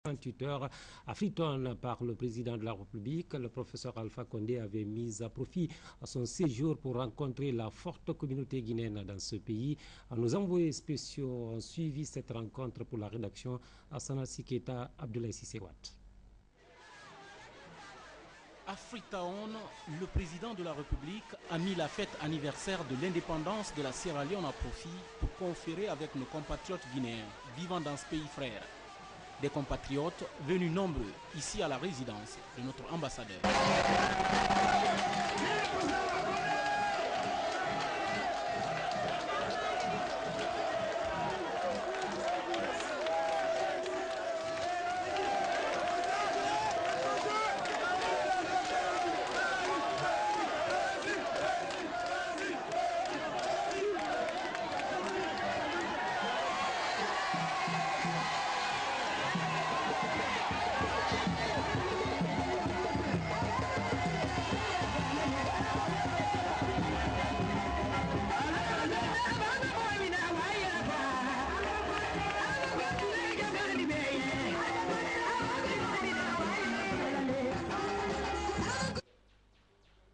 48 heures à Freetown par le président de la République. Le professeur Alpha Condé avait mis à profit son séjour pour rencontrer la forte communauté guinéenne dans ce pays. Nos envoyés spéciaux ont suivi cette rencontre pour la rédaction à Sanassi Keita, Abdoulaye Sissewat. À Freetown, le président de la République a mis la fête anniversaire de l'indépendance de la Sierra Leone à profit pour conférer avec nos compatriotes guinéens vivant dans ce pays frère. Des compatriotes venus nombreux ici à la résidence de notre ambassadeur.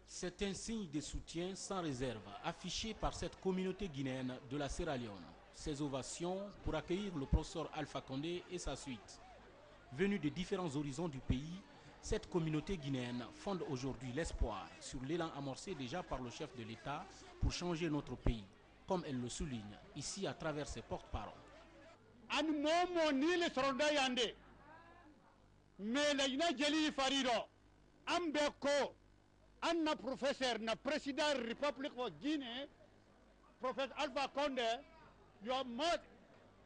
C'est un signe de soutien sans réserve affiché par cette communauté guinéenne de la Sierra Leone. Ces ovations pour accueillir le professeur Alpha Condé et sa suite. Venus de différents horizons du pays, cette communauté guinéenne fonde aujourd'hui l'espoir sur l'élan amorcé déjà par le chef de l'État pour changer notre pays, comme elle le souligne ici à travers ses porte-paroles. Anna professeur na président République of Guinea, Professor Alpha Condé, you are most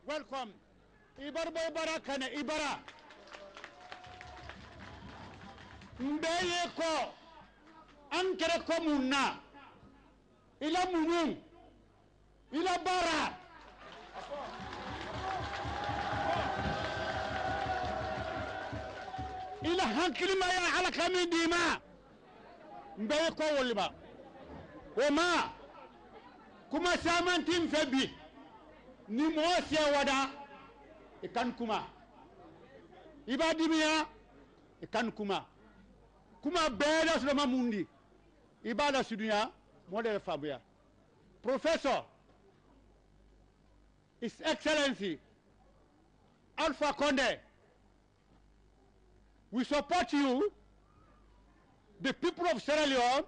welcome. Ibara kana ibara. Mbeye ko ankere ko munna. Ila munun. Ila bara. Ila hankili ma ya ala kamin dima. Mbeye ko wolba oma kuma samantin febi ni mo se wada e kan kuma ibadimiya e kan kuma beda so ma mundi ibada sudunya model fabuya Professor His Excellency Alpha Condé, we support you, the people of Sierra Leone,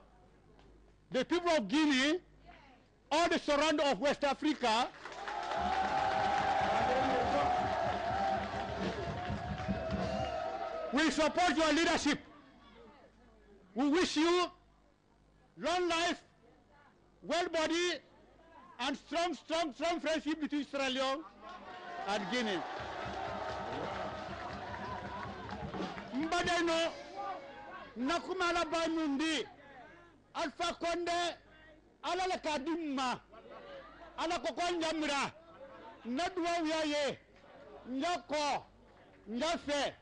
the people of Guinea, all the surrounding of West Africa. We support your leadership. We wish you long life, well body, and strong friendship between Sierra Leone and Guinea. Mbadeno nakumala banundi Alpha Condé ala la kadimma ala ko nyamra nadwa wiaye nyako nyafe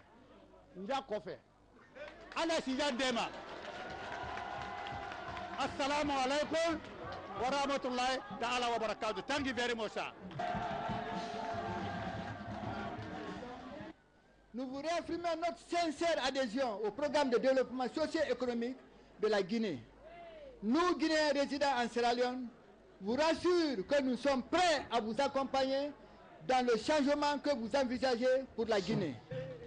nyakofe ala sijandema. Assalamu alaikum wa rahmatullahi ta'ala wa barakatuh. Thank you very much, sir. Nous vous réaffirmons notre sincère adhésion au programme de développement socio-économique de la Guinée. Nous, Guinéens résidant en Sierra Leone, vous rassurons que nous sommes prêts à vous accompagner dans le changement que vous envisagez pour la Guinée.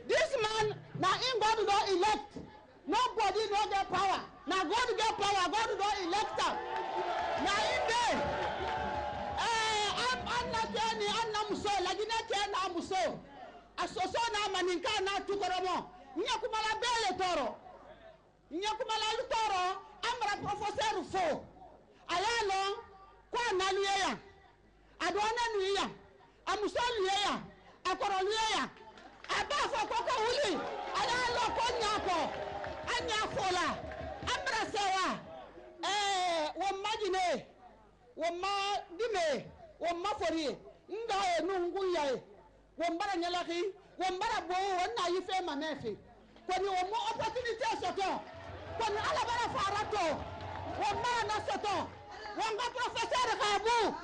This man, now in God don't elect. Nobody no get power. Now God get power, God don't elect him. Now in there, I'm not any, I'm not muso, la Guinée tena muso. Asoso na maninka na tukoromo. Nyakumala bele toro. Nyakumala toro, amra professeur fo. Ayalo, kwa na luyeya. Adwana luyeya. Amuso luyeya. Akoro luyeya. Abafo koko huli. Ayalo ko nyako. Anya fola. Amra sewa. Wamagine. Wamadime. Wamafori. Ngaye nunguyaye. Wombara nyalaki, wombara bo wonna yife manefi. Kwani womo opportunity soto. Kwani alabara farato. Wombara na soto. Wonga professeur Kabu.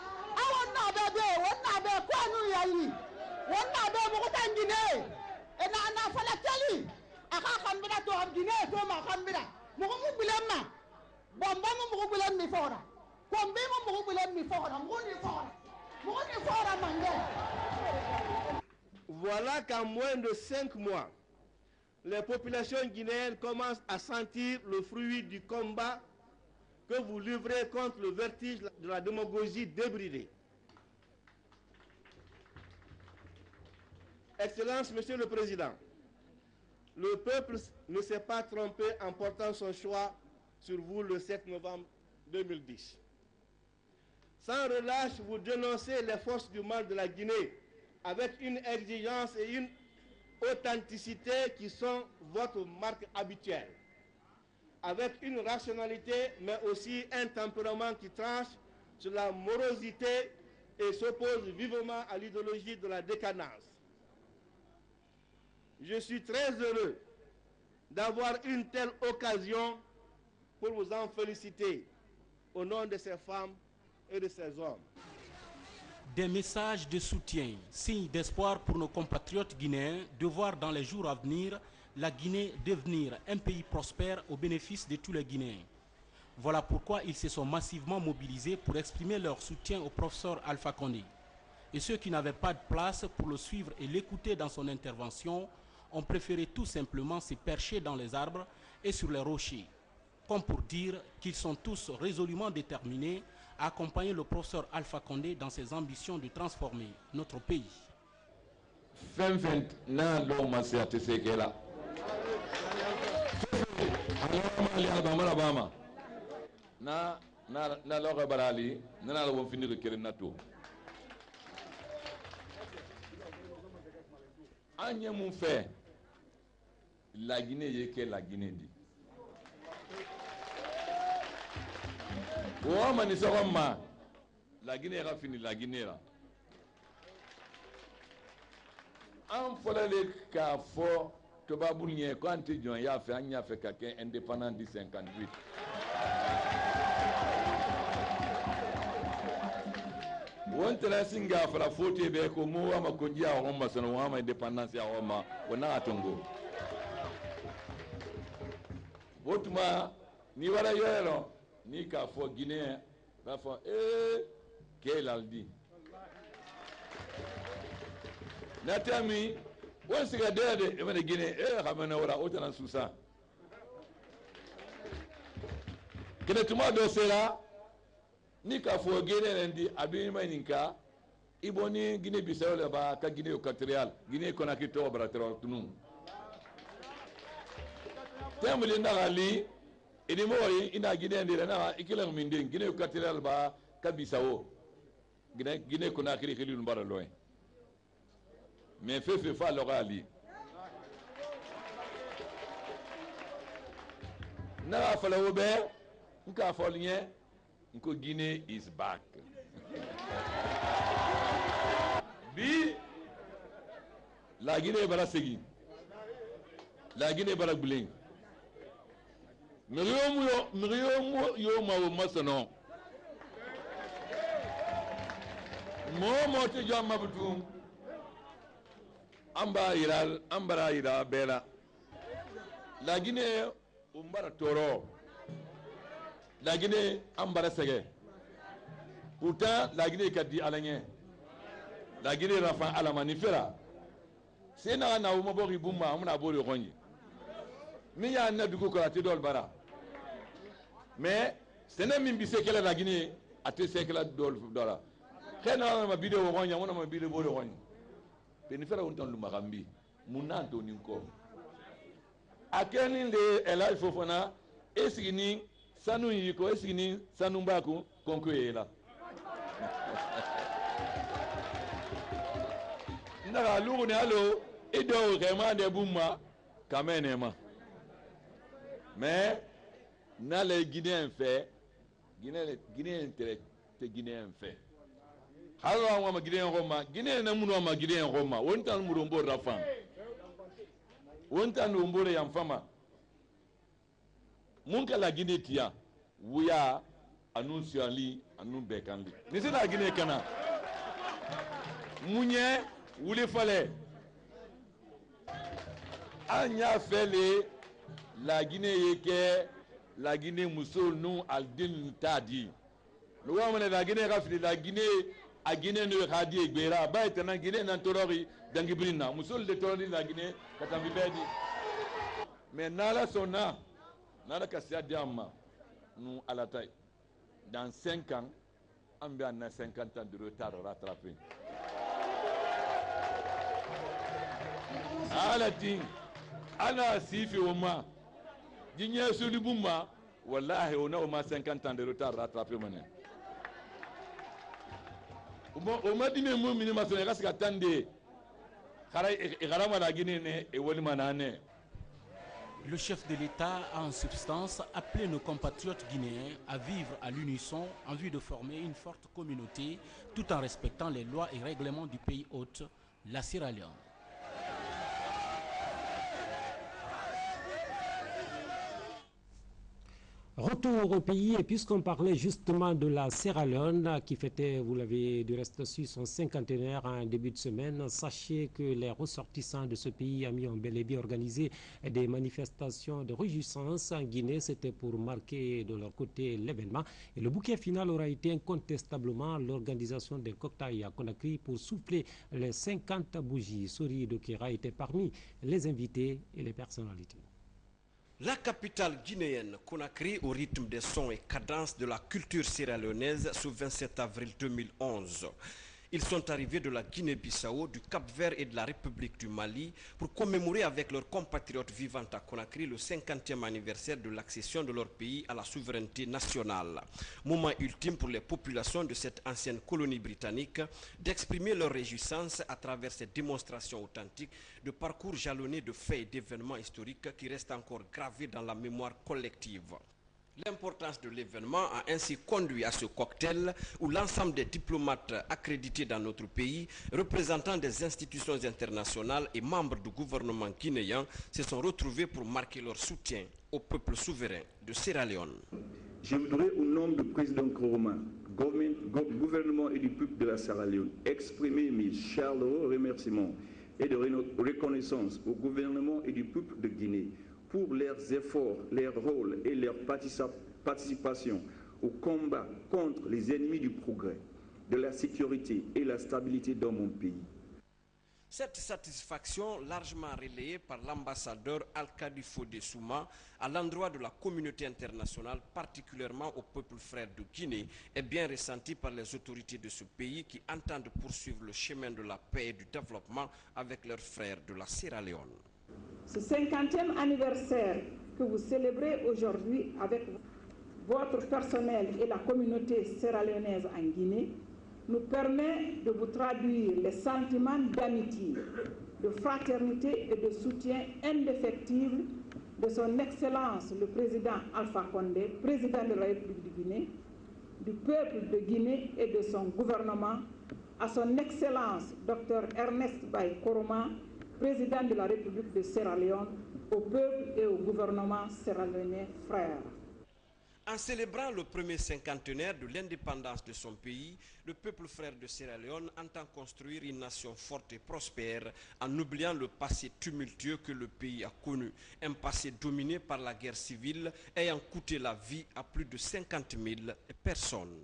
Awonna bebe, wonna be kwanu yayi. Wonna be mo tangine. ana fala tali aka khambira to abdine to ma khambira mo mu bilemma bomba mo bilam mi fora kombe mo bilam mi fora ngoni fora mangé. Voilà qu'en moins de 5 mois, les populations guinéennes commencent à sentir le fruit du combat que vous livrez contre le vertige de la démagogie débridée. Excellence, Monsieur le Président, le peuple ne s'est pas trompé en portant son choix sur vous le 7 novembre 2010. Sans relâche, vous dénoncez les forces du mal de la Guinée avec une exigence et une authenticité qui sont votre marque habituelle, avec une rationalité mais aussi un tempérament qui tranche sur la morosité et s'oppose vivement à l'idéologie de la décadence. Je suis très heureux d'avoir une telle occasion pour vous en féliciter au nom de ces femmes et de ces hommes. Des messages de soutien, signes d'espoir pour nos compatriotes guinéens de voir dans les jours à venir la Guinée devenir un pays prospère au bénéfice de tous les Guinéens. Voilà pourquoi ils se sont massivement mobilisés pour exprimer leur soutien au professeur Alpha Condé. Et ceux qui n'avaient pas de place pour le suivre et l'écouter dans son intervention ont préféré tout simplement se percher dans les arbres et sur les rochers, comme pour dire qu'ils sont tous résolument déterminés à accompagner le professeur Alpha Condé dans ses ambitions de transformer notre pays. La Guinée est la Guinée dit. La Guinée a fini, la Guinée là. En folle cas fort, tu vas bouger quand tu as fait quelqu'un indépendant de 58. On te laisse une gaffe la faute et comme moi, ma condia à Roma, son homme indépendance à Roma, on a à Tongo. Votre ni voilà hier, ni qu'à fort Guinée. Rafa, quel aldi. Natami, on se regarde et de Guinée, ramène ora autant sous ça. Que le tournoi de cela, ni qu'à fort Guinée lundi, abîme Ninka, Iboni, Guinée-Bissau là-bas, Guinée au Catrial, Guinée Conakry au Braterol, tout nous. Temulina Ali. Ini mo ina Guinée ndira na ikila ngminde Guinée Equatorial ba kabisao Guinée Conakry khili mbara loin mais fait fa lorali na fa la obe nka fa lien nko Guinée is back bi la Guinée bala segi la Guinée bala bling Miriam yo masono. Mo te jam mabutu. Ambara ira bela. La Guinée umbara toro. La Guinée ambara sege. Pourtant la Guinée kadi alanye. La Guinée rafa ala manifera. Sena na umobori bumma amuna bori ronyi. Mi ya na dugu ko ati dol bara. Mais ce n'est même pas la Guinée à te c'est que la dollar. Quand on a ma vidéo on a ma vidéo on. Penifera on le marambi. Muna doninko. A quel de elle fofona esini sanu yiko esini sanu baku konkuela. Ndara luru ne allo edo vraiment de bouma kamenema. Mais na les Guinéens fait Guinéens te Guinéens fait alors on ma Guinéen Roma Guinéen na muno ma Guinéen Roma on tan murombo rafan on tan murombo ya mfama munka la Guinée tia wuya annonce ali anu bekanli ni c'est la Guinée kana munye wule fale an y'a fɛle laginɛ ye kɛ laginɛ muso nu aldin t'a di luwa mana laginɛ ka fili laginɛ a ginɛ no ka di gbera ba etana ginɛ nan torori dangibrin na muso le torori laginɛ ka tambi bedi mais nala sonna nala ka sia di amma nu alatai dans 5 ans an bɛ a na 50 ans de retard rattrapé ala tin ana sifi o ma diɲɛ solibu ma wallahi o n'o ma 50 ans de retard rattrapé mané o ma dimi mun mini ma sɔn ka se ka tan de xara ma la Guinée ne e wali mana ne. Le chef de l'État a en substance appelé nos compatriotes guinéens à vivre à l'unisson en vue de former une forte communauté tout en respectant les lois et règlements du pays hôte, la Sierra Leone. Retour au pays, et puisqu'on parlait justement de la Sierra Leone qui fêtait, vous l'avez du reste su, son 50e en début de semaine, sachez que les ressortissants de ce pays ont bel et bien organisé des manifestations de réjouissance en Guinée. C'était pour marquer de leur côté l'événement. Et le bouquet final aura été incontestablement l'organisation des cocktails à Conakry pour souffler les 50 bougies. Sori Dokera était parmi les invités et les personnalités. La capitale guinéenne, Conakry, au rythme des sons et cadences de la culture sierra-léonaise, ce 27 avril 2011. Ils sont arrivés de la Guinée-Bissau, du Cap-Vert et de la République du Mali pour commémorer avec leurs compatriotes vivant à Conakry le 50e anniversaire de l'accession de leur pays à la souveraineté nationale. Moment ultime pour les populations de cette ancienne colonie britannique d'exprimer leur réjouissance à travers ces démonstrations authentiques de parcours jalonnés de faits et d'événements historiques qui restent encore gravés dans la mémoire collective. L'importance de l'événement a ainsi conduit à ce cocktail où l'ensemble des diplomates accrédités dans notre pays, représentants des institutions internationales et membres du gouvernement guinéen se sont retrouvés pour marquer leur soutien au peuple souverain de Sierra Leone. Je voudrais, au nom du président Nkrumah, gouvernement et du peuple de la Sierra Leone, exprimer mes chaleureux remerciements et de reconnaissance au gouvernement et du peuple de Guinée pour leurs efforts, leur rôle et leur participation au combat contre les ennemis du progrès, de la sécurité et la stabilité dans mon pays. Cette satisfaction, largement relayée par l'ambassadeur Al-Kadi Fodé Souma à l'endroit de la communauté internationale, particulièrement au peuple frère de Guinée, est bien ressentie par les autorités de ce pays qui entendent poursuivre le chemin de la paix et du développement avec leurs frères de la Sierra Leone. Ce 50e anniversaire que vous célébrez aujourd'hui avec votre personnel et la communauté sierra-léonaise en Guinée nous permet de vous traduire les sentiments d'amitié, de fraternité et de soutien indéfectible de son Excellence le président Alpha Condé, président de la République de Guinée, du peuple de Guinée et de son gouvernement, à son Excellence Dr Ernest Bai Koroma, président de la République de Sierra Leone, au peuple et au gouvernement sierra-léonais frères. En célébrant le premier cinquantenaire de l'indépendance de son pays, le peuple frère de Sierra Leone entend construire une nation forte et prospère en oubliant le passé tumultueux que le pays a connu, un passé dominé par la guerre civile ayant coûté la vie à plus de 50 000 personnes.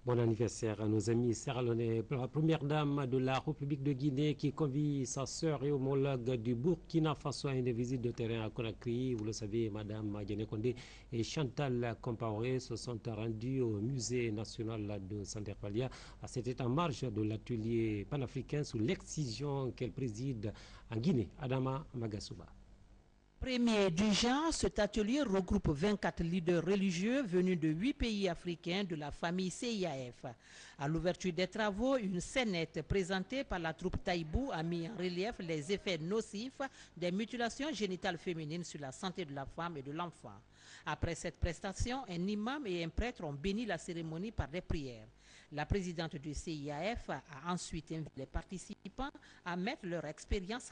Bon anniversaire à nos amis sierra-léonais. La première dame de la République de Guinée qui convie sa sœur et homologue du Burkina Faso à une visite de terrain à Conakry. Vous le savez, Madame Diané Condé et Chantal Compaoré se sont rendus au musée national de Santerpalia. C'était en marge de l'atelier panafricain sous l'excision qu'elle préside en Guinée. Adama Magasuba. Premier du genre, cet atelier regroupe 24 leaders religieux venus de 8 pays africains de la famille CIAF. À l'ouverture des travaux, une scénette présentée par la troupe Taïbou a mis en relief les effets nocifs des mutilations génitales féminines sur la santé de la femme et de l'enfant. Après cette prestation, un imam et un prêtre ont béni la cérémonie par des prières. La présidente du CIAF a ensuite invité les participants à mettre leur expérience